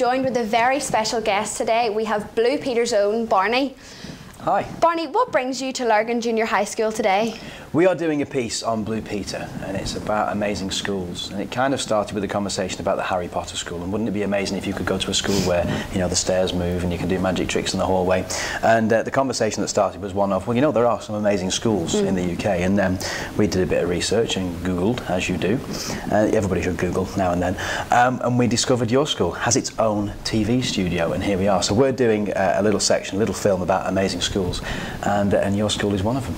joined with a very special guest today. We have Blue Peter's own Barney. Hi. Barney, what brings you to Lurgan Junior High School today? We are doing a piece on Blue Peter, and it's about amazing schools. And it kind of started with a conversation about the Harry Potter school. And wouldn't it be amazing if you could go to a school where, you know, the stairs move and you can do magic tricks in the hallway? And the conversation that started was one of, well, you know, there are some amazing schools in the UK. And we did a bit of research and Googled, as you do. Everybody should Google now and then. And we discovered your school has its own TV studio, and here we are. So we're doing a little section, a little film about amazing schools, and your school is one of them.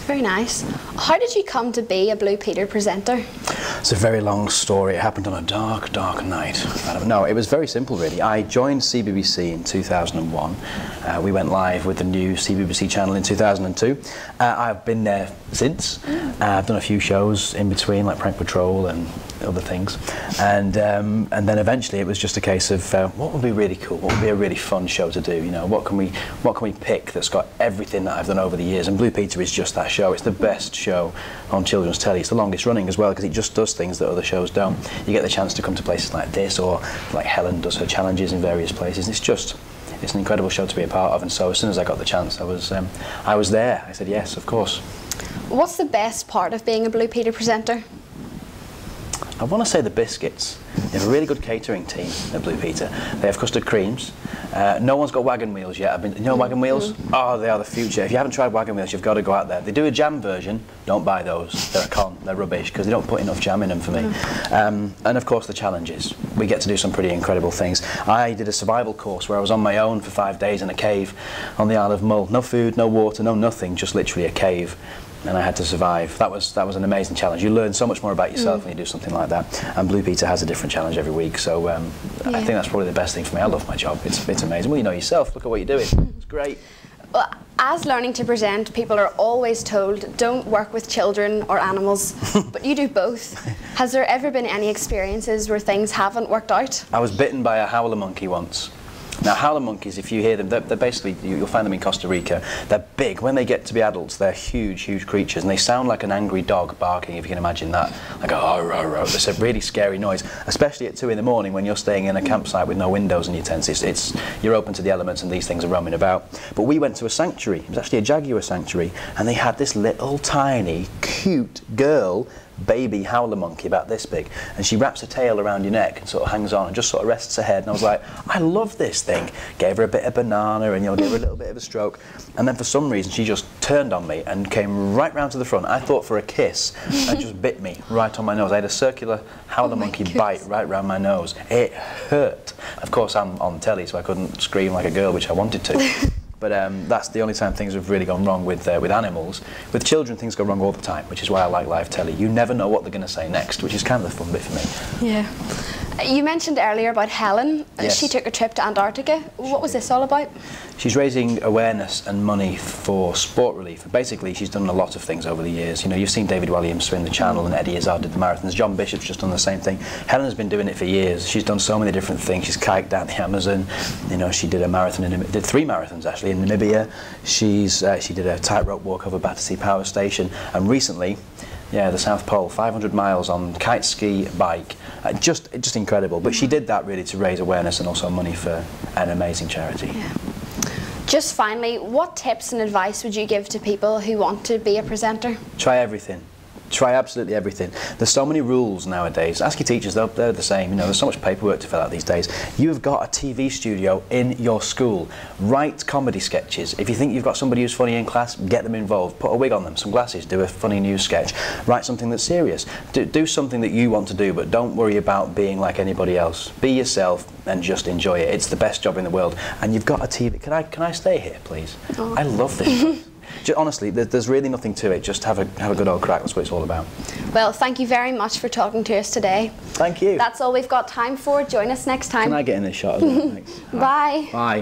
Very nice. How did you come to be a Blue Peter presenter? It's a very long story. It happened on a dark, dark night. No, it was very simple, really. I joined CBBC in 2001. We went live with the new CBBC channel in 2002. I've been there since. I've done a few shows in between, like Prank Patrol and other things. And then eventually it was just a case of what would be really cool? What would be a really fun show to do? You know, what can we pick that's got everything that I've done over the years? And Blue Peter is just that show. It's the best show on children's telly. It's the longest running as well, because it just does things that other shows don't. You get the chance to come to places like this, or like Helen does her challenges in various places. It's an incredible show to be a part of. And so as soon as I got the chance, I was there. I said yes, of course. What's the best part of being a Blue Peter presenter? I want to say the biscuits. They have a really good catering team at Blue Peter. They have custard creams. No one's got wagon wheels yet. You know wagon wheels? Oh, they are the future. If you haven't tried wagon wheels, you've got to go out there. They do a jam version. Don't buy those. They're a con. They're rubbish because they don't put enough jam in them for me. And of course the challenges. We get to do some pretty incredible things. I did a survival course where I was on my own for 5 days in a cave on the Isle of Mull. No food, no water, no nothing, just literally a cave. And I had to survive. That was an amazing challenge. You learn so much more about yourself when you do something like that. And Blue Peter has a different challenge every week. So I think that's probably the best thing for me. I love my job. It's amazing. Well, you know yourself. Look at what you're doing. It's great. Well, as learning to present, people are always told, don't work with children or animals, but you do both. Has there ever been any experiences where things haven't worked out? I was bitten by a howler monkey once. Now, howler monkeys, if you hear them, they're basically, you'll find them in Costa Rica. They're big. When they get to be adults, they're huge, huge creatures, and they sound like an angry dog barking, if you can imagine that. Like a ho-ro-ro. It's a really scary noise, especially at 2 in the morning when you're staying in a campsite with no windows in your tent. You're open to the elements, and these things are roaming about. But we went to a sanctuary. It was actually a jaguar sanctuary, and they had this little tiny, cute girl, baby howler monkey about this big, and she wraps her tail around your neck and sort of hangs on and just sort of rests her head. And I was like, I love this thing. Gave her a bit of banana and, you know, gave her a little bit of a stroke, and then for some reason she just turned on me and came right round to the front. I thought for a kiss, and just bit me right on my nose. I had a circular howler monkey bite right round my nose. It hurt. Of course I'm on telly, so I couldn't scream like a girl, which I wanted to. But that's the only time things have really gone wrong with animals. With children, things go wrong all the time, which is why I like live telly. You never know what they're going to say next, which is kind of the fun bit for me. Yeah. You mentioned earlier about Helen. Yes. She took a trip to Antarctica. What was this all about? She's raising awareness and money for sport relief. Basically, she's done a lot of things over the years. You know, you've seen David Williams swim the channel, and Eddie Izzard did the marathons. John Bishop's just done the same thing. Helen's been doing it for years. She's done so many different things. She's kayaked down the Amazon. You know, she did a marathon did 3 marathons actually in Namibia. She did a tightrope walk over Battersea Power Station, and recently, the South Pole, 500 miles on kite ski bike. Just incredible. But she did that really to raise awareness and also money for an amazing charity. Yeah. Just finally, what tips and advice would you give to people who want to be a presenter? Try everything. Try absolutely everything. There's so many rules nowadays. Ask your teachers, they're the same. You know, there's so much paperwork to fill out these days. You've got a TV studio in your school. Write comedy sketches. If you think you've got somebody who's funny in class, get them involved. Put a wig on them, some glasses, do a funny news sketch. Write something that's serious. Do something that you want to do, but don't worry about being like anybody else. Be yourself and just enjoy it. It's the best job in the world. And you've got a TV. Can I stay here, please? Oh. I love this. Honestly, there's really nothing to it. Just have a good old crack. That's what it's all about. Well, thank you very much for talking to us today. Thank you. That's all we've got time for. Join us next time. Can I get in this shot as well? Thanks. Bye. Bye.